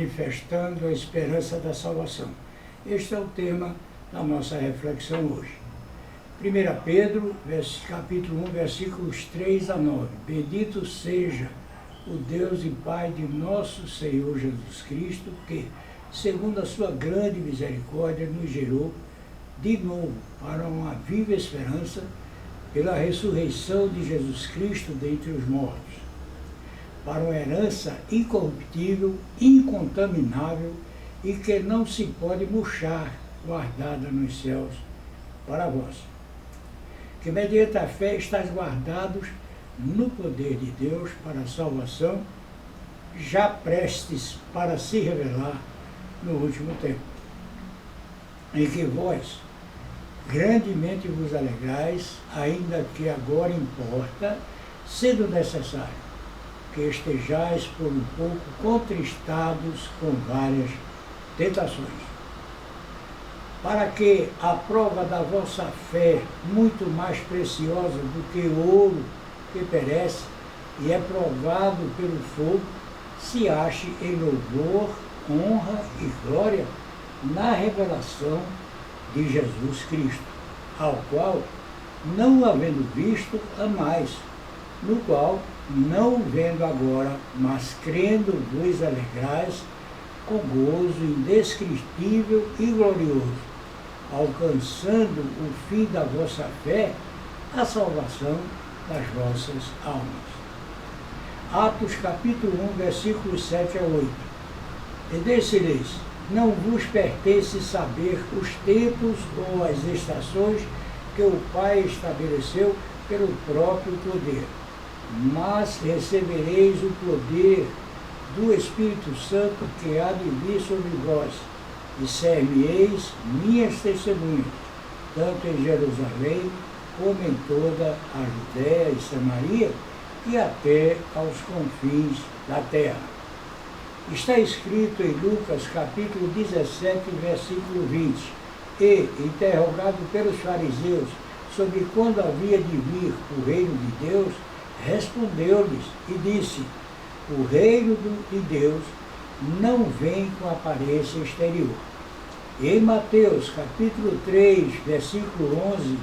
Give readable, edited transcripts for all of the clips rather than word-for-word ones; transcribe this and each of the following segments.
manifestando a esperança da salvação. Este é o tema da nossa reflexão hoje. 1 Pedro, capítulo 1, versículos 3 a 9. Bendito seja o Deus e Pai de nosso Senhor Jesus Cristo, que, segundo a sua grande misericórdia, nos gerou de novo para uma viva esperança pela ressurreição de Jesus Cristo dentre os mortos, para uma herança incorruptível, incontaminável e que não se pode murchar, guardada nos céus para vós, que mediante a fé estáis guardados no poder de Deus para a salvação, já prestes para se revelar no último tempo, em que vós grandemente vos alegrais, ainda que agora importa, sendo necessário, que estejais por um pouco contristados com várias tentações, para que a prova da vossa fé, muito mais preciosa do que o ouro que perece e é provado pelo fogo, se ache em louvor, honra e glória na revelação de Jesus Cristo, ao qual, não havendo visto, amais, no qual, não vendo agora, mas crendo, vos alegrais com gozo indescritível e glorioso, alcançando o fim da vossa fé, a salvação das vossas almas. Atos capítulo 1, versículos 7 a 8. E disse-lhes: não vos pertence saber os tempos ou as estações que o Pai estabeleceu pelo próprio poder, mas recebereis o poder do Espírito Santo que há de vir sobre vós, e ser-me-eis minhas testemunhas, tanto em Jerusalém como em toda a Judéia e Samaria, e até aos confins da terra. Está escrito em Lucas capítulo 17, versículo 20, e, interrogado pelos fariseus sobre quando havia de vir o reino de Deus, respondeu-lhes e disse: o reino de Deus não vem com aparência exterior. E em Mateus capítulo 3, versículo 11,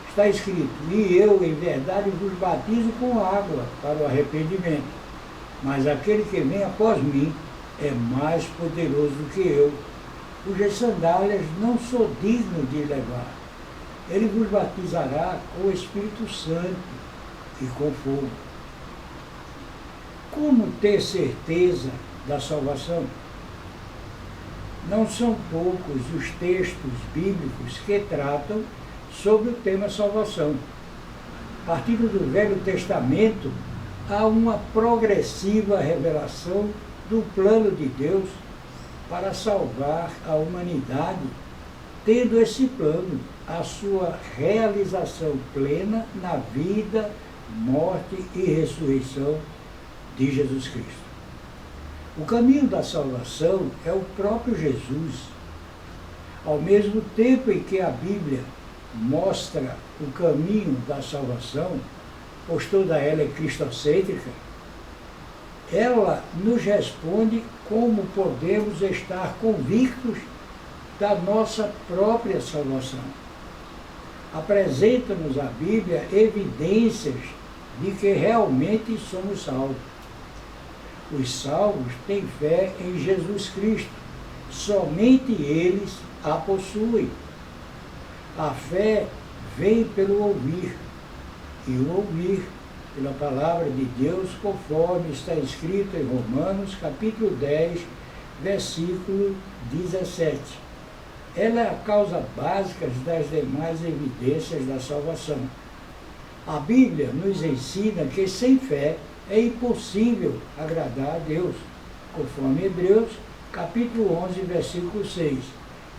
está escrito: e eu, em verdade, vos batizo com água para o arrependimento, mas aquele que vem após mim é mais poderoso do que eu, cujas sandálias não sou digno de levar. Ele vos batizará com o Espírito Santo e com fogo. Como ter certeza da salvação? Não são poucos os textos bíblicos que tratam sobre o tema salvação. Partindo do Velho Testamento, há uma progressiva revelação do plano de Deus para salvar a humanidade, tendo esse plano a sua realização plena na vida, morte e ressurreição de Jesus Cristo. O caminho da salvação é o próprio Jesus. Ao mesmo tempo em que a Bíblia mostra o caminho da salvação, pois toda ela é cristocêntrica, ela nos responde como podemos estar convictos da nossa própria salvação. Apresenta-nos a Bíblia evidências de que realmente somos salvos. Os salvos têm fé em Jesus Cristo, somente eles a possuem. A fé vem pelo ouvir, e o ouvir pela palavra de Deus, conforme está escrito em Romanos, capítulo 10, versículo 17. Ela é a causa básica das demais evidências da salvação. A Bíblia nos ensina que sem fé é impossível agradar a Deus, conforme Hebreus, capítulo 11, versículo 6.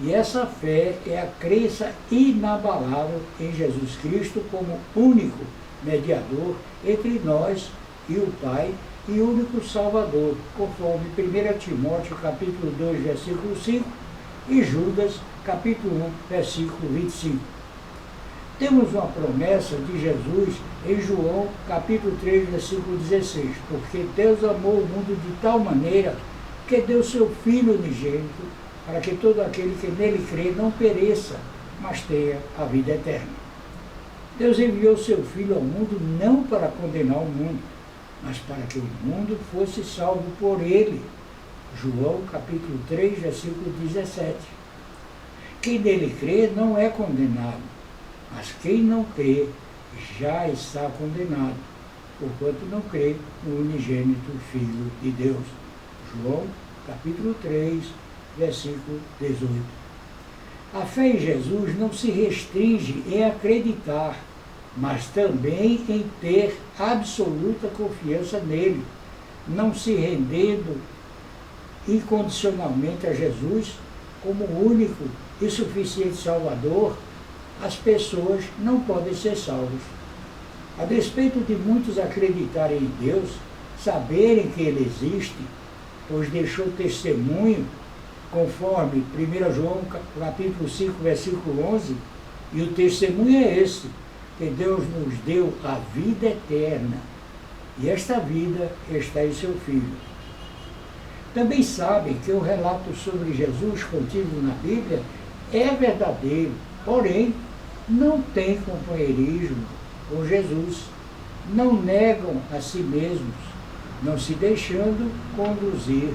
E essa fé é a crença inabalável em Jesus Cristo como único mediador entre nós e o Pai e único Salvador, conforme 1 Timóteo capítulo 2, versículo 5 e Judas capítulo 1, versículo 25. Temos uma promessa de Jesus em João capítulo 3, versículo 16, porque Deus amou o mundo de tal maneira que deu seu Filho unigênito, para que todo aquele que nele crê não pereça, mas tenha a vida eterna. Deus enviou seu Filho ao mundo não para condenar o mundo, mas para que o mundo fosse salvo por ele. João capítulo 3, versículo 17. Quem nele crê não é condenado, mas quem não crê já está condenado, porquanto não crê no unigênito Filho de Deus. João capítulo 3, versículo 18. A fé em Jesus não se restringe em acreditar, mas também em ter absoluta confiança nele, não se rendendo incondicionalmente a Jesus como único e suficiente Salvador. As pessoas não podem ser salvas. A despeito de muitos acreditarem em Deus, saberem que Ele existe, pois deixou testemunho, conforme 1 João capítulo 5, versículo 11, e o testemunho é esse, que Deus nos deu a vida eterna, e esta vida está em seu Filho. Também sabem que o relato sobre Jesus contido na Bíblia é verdadeiro, porém não tem companheirismo com Jesus, não negam a si mesmos, não se deixando conduzir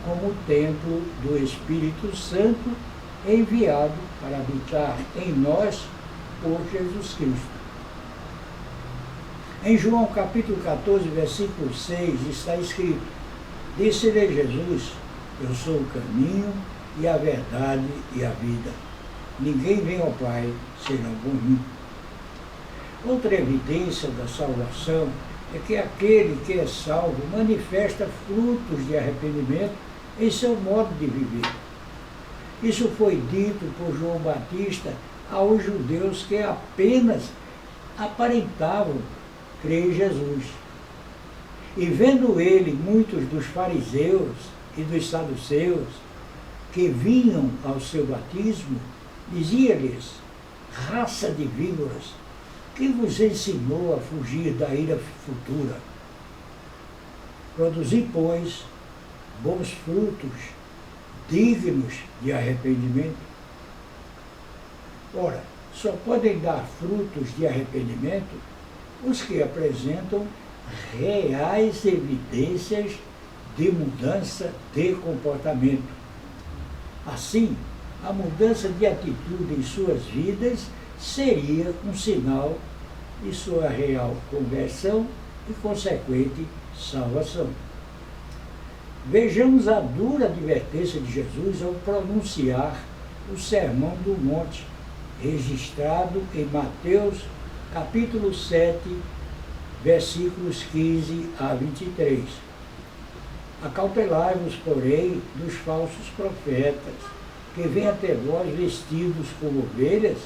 como o templo do Espírito Santo enviado para habitar em nós por Jesus Cristo. Em João capítulo 14, versículo 6, está escrito: disse-lhe Jesus, eu sou o caminho e a verdade e a vida. Ninguém vem ao Pai senão por mim. Outra evidência da salvação é que aquele que é salvo manifesta frutos de arrependimento em seu modo de viver. Isso foi dito por João Batista aos judeus que apenas aparentavam crer em Jesus. E vendo ele muitos dos fariseus e dos saduceus que vinham ao seu batismo, dizia-lhes: raça de víboras, quem vos ensinou a fugir da ira futura? Produzi, pois, bons frutos, dignos de arrependimento. Ora, só podem dar frutos de arrependimento os que apresentam reais evidências de mudança de comportamento. Assim, a mudança de atitude em suas vidas seria um sinal de sua real conversão e consequente salvação. Vejamos a dura advertência de Jesus ao pronunciar o Sermão do Monte, registrado em Mateus capítulo 7, versículos 15 a 23. Acautelai-vos, porém, dos falsos profetas, que vêm até vós vestidos como ovelhas,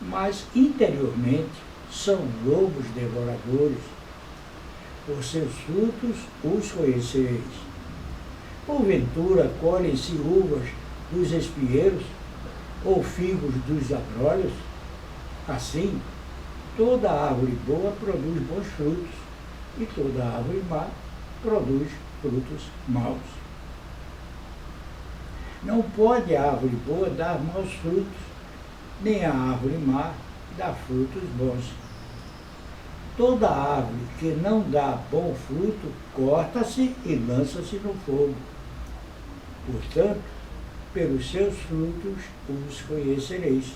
mas interiormente são lobos devoradores. Por seus frutos os conhecereis. Porventura colhem-se uvas dos espinheiros, ou figos dos abrolhos? Assim, toda árvore boa produz bons frutos, e toda árvore má produz frutos maus. Não pode a árvore boa dar maus frutos, nem a árvore má dar frutos bons. Toda árvore que não dá bom fruto, corta-se e lança-se no fogo. Portanto, pelos seus frutos os conhecereis.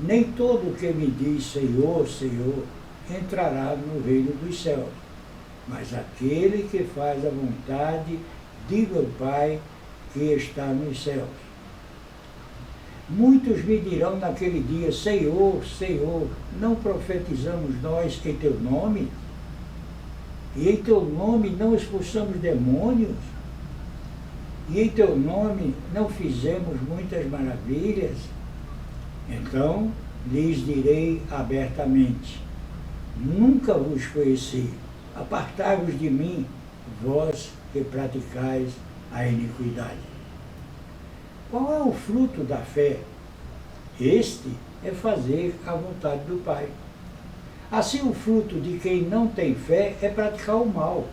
Nem todo o que me diz Senhor, Senhor, entrará no reino dos céus, mas aquele que faz a vontade de meu Pai que está nos céus. Muitos me dirão naquele dia: Senhor, Senhor, não profetizamos nós em teu nome? E em teu nome não expulsamos demônios? E em teu nome não fizemos muitas maravilhas? Então lhes direi abertamente: nunca vos conheci. Apartai-vos de mim, vós que praticais a iniquidade. Qual é o fruto da fé? Este é fazer a vontade do Pai. Assim, o fruto de quem não tem fé é praticar o mal.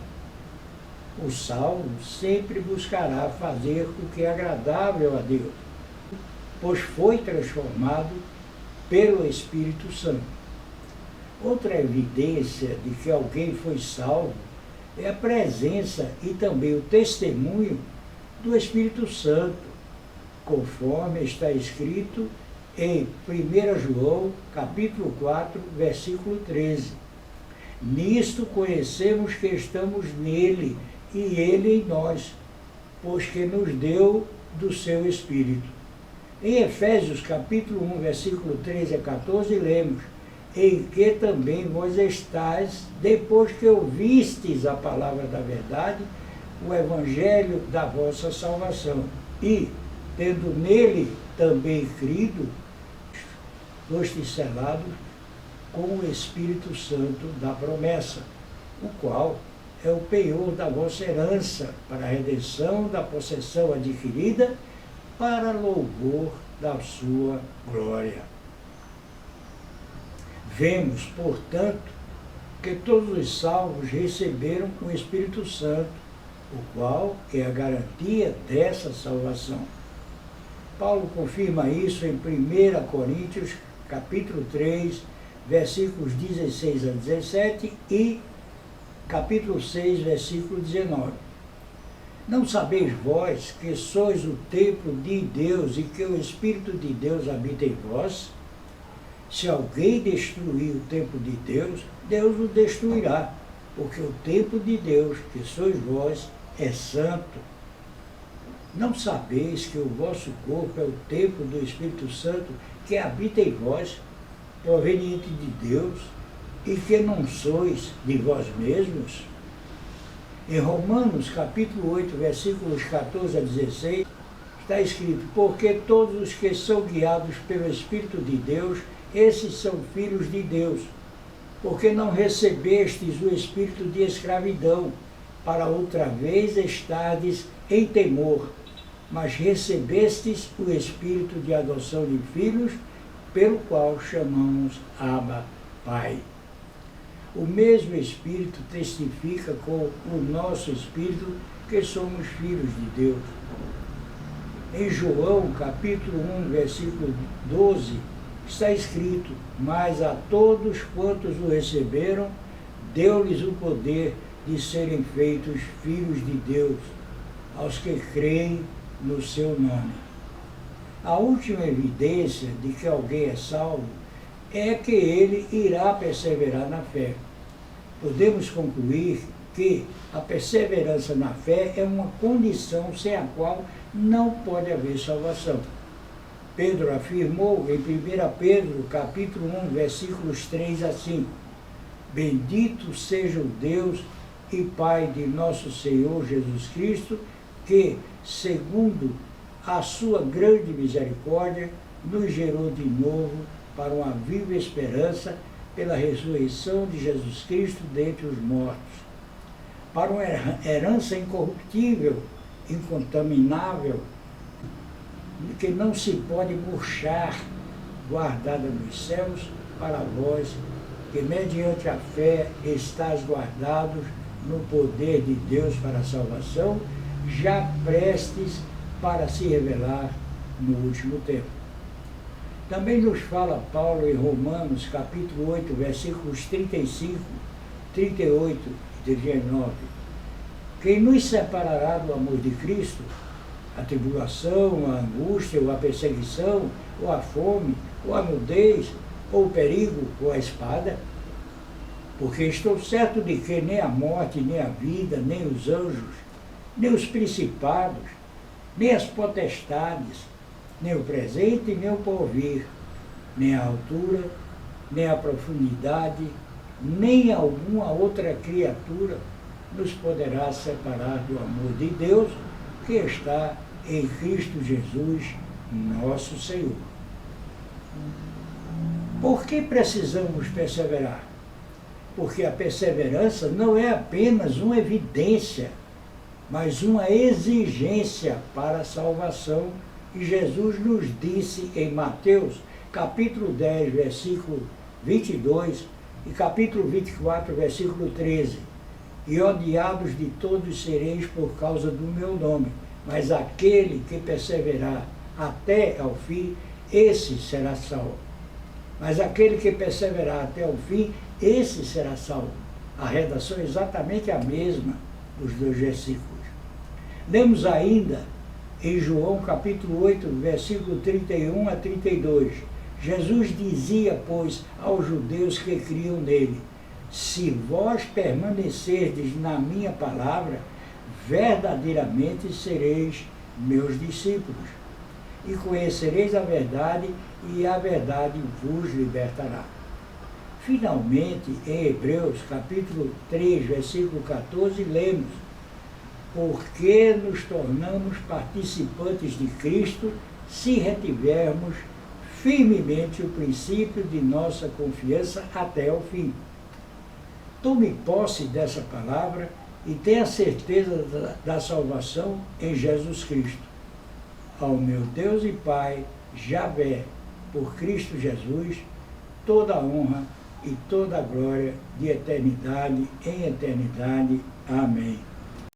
O salvo sempre buscará fazer o que é agradável a Deus, pois foi transformado pelo Espírito Santo. Outra evidência de que alguém foi salvo é a presença e também o testemunho do Espírito Santo, conforme está escrito em 1 João, capítulo 4, versículo 13. Nisto conhecemos que estamos nele e ele em nós, pois que nos deu do seu Espírito. Em Efésios, capítulo 1, versículo 13 a 14, lemos: em que também vós estáis, depois que ouvistes a palavra da verdade, o evangelho da vossa salvação, e, tendo nele também crido, fostes selados com o Espírito Santo da promessa, o qual é o penhor da vossa herança, para a redenção da possessão adquirida, para louvor da sua glória. Vemos, portanto, que todos os salvos receberam o Espírito Santo, o qual é a garantia dessa salvação. Paulo confirma isso em 1 Coríntios, capítulo 3, versículos 16 a 17 e capítulo 6, versículo 19. Não sabeis vós que sois o templo de Deus e que o Espírito de Deus habita em vós? Se alguém destruir o templo de Deus, Deus o destruirá, porque o templo de Deus, que sois vós, é santo. Não sabeis que o vosso corpo é o templo do Espírito Santo que habita em vós, proveniente de Deus, e que não sois de vós mesmos? Em Romanos, capítulo 8, versículos 14 a 16, está escrito: porque todos os que são guiados pelo Espírito de Deus, esses são filhos de Deus. Porque não recebestes o espírito de escravidão, para outra vez estardes em temor, mas recebestes o espírito de adoção de filhos, pelo qual chamamos Abba, Pai. O mesmo Espírito testifica com o nosso Espírito que somos filhos de Deus. Em João, capítulo 1, versículo 12, está escrito: mas a todos quantos o receberam, deu-lhes o poder de serem feitos filhos de Deus, aos que creem no seu nome. A última evidência de que alguém é salvo é que ele irá perseverar na fé. Podemos concluir que a perseverança na fé é uma condição sem a qual não pode haver salvação. Pedro afirmou em 1 Pedro, capítulo 1, versículos 3 a 5, bendito seja o Deus e Pai de nosso Senhor Jesus Cristo, que, segundo a sua grande misericórdia, nos gerou de novo para uma viva esperança pela ressurreição de Jesus Cristo dentre os mortos, para uma herança incorruptível, incontaminável, que não se pode murchar, guardada nos céus, para vós, que mediante a fé estáis guardados no poder de Deus para a salvação, já prestes para se revelar no último tempo. Também nos fala Paulo em Romanos, capítulo 8, versículos 35, 38 e 39. Quem nos separará do amor de Cristo? A tribulação, a angústia, ou a perseguição, ou a fome, ou a nudez, ou o perigo, ou a espada? Porque estou certo de que nem a morte, nem a vida, nem os anjos, nem os principados, nem as potestades, nem o presente, nem o porvir, nem a altura, nem a profundidade, nem alguma outra criatura nos poderá separar do amor de Deus que está em Cristo Jesus, nosso Senhor. Por que precisamos perseverar? Porque a perseverança não é apenas uma evidência, mas uma exigência para a salvação. E Jesus nos disse em Mateus, capítulo 10, versículo 22 e capítulo 24, versículo 13, e odiados de todos sereis por causa do meu nome. Mas aquele que perseverar até ao fim, esse será salvo. Mas aquele que perseverar até o fim, esse será salvo. A redação é exatamente a mesma dos dois versículos. Lemos ainda em João capítulo 8, versículo 31 a 32. Jesus dizia, pois, aos judeus que criam nele: se vós permanecerdes na minha palavra, verdadeiramente sereis meus discípulos, e conhecereis a verdade, e a verdade vos libertará. Finalmente, em Hebreus capítulo 3, versículo 14, lemos: porque nos tornamos participantes de Cristo, se retivermos firmemente o princípio de nossa confiança até o fim. Tome posse dessa palavra e tenha certeza da salvação em Jesus Cristo. Ao meu Deus e Pai, Javé, por Cristo Jesus, toda a honra e toda a glória de eternidade em eternidade. Amém.